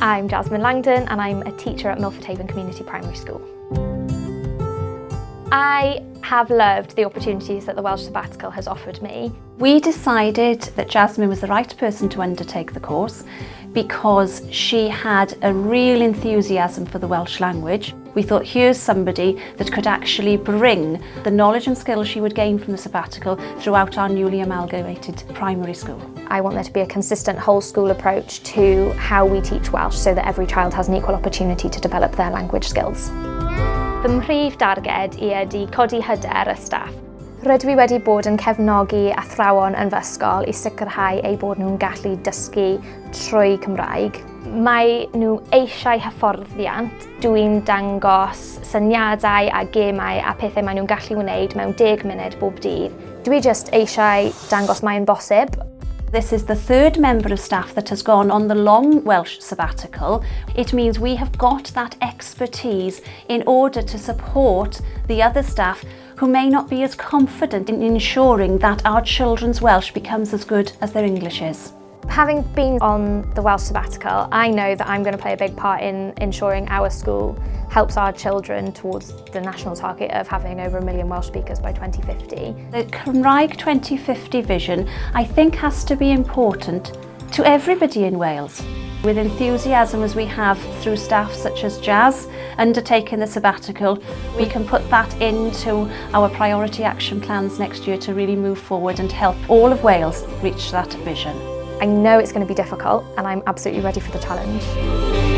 I'm Jasmine Langdon and I'm a teacher at Milford Haven Community Primary School. I have loved the opportunities that the Welsh Sabbatical has offered me. We decided that Jasmine was the right person to undertake the course because she had a real enthusiasm for the Welsh language. We thought, here's somebody that could actually bring the knowledge and skills she would gain from the sabbatical throughout our newly amalgamated primary school. I want there to be a consistent whole school approach to how we teach Welsh so that every child has an equal opportunity to develop their language skills. Fy mhrif darged i ydy codi hyder y staff. Rydw i wedi bod yn cefnogi athrawon yn fy ysgol i sicrhau eu bod nhw'n gallu dysgu trwy Cymraeg. Mae nhw eisiau hyfforddiant. Dwi'n dangos syniadau a gemau a pethau maen nhw'n gallu wneud mewn 10 munud bob dydd. Dwi jyst eisiau dangos mae'n bosib. This is the third member of staff that has gone on the long Welsh sabbatical. It means we have got that expertise in order to support the other staff who may not be as confident in ensuring that our children's Welsh becomes as good as their English is. Having been on the Welsh Sabbatical, I know that I'm going to play a big part in ensuring our school helps our children towards the national target of having over 1 million Welsh speakers by 2050. The Cymraeg 2050 vision, I think, has to be important to everybody in Wales. With enthusiasm as we have through staff such as Jazz undertaking the sabbatical, we can put that into our priority action plans next year to really move forward and help all of Wales reach that vision. I know it's going to be difficult and I'm absolutely ready for the challenge.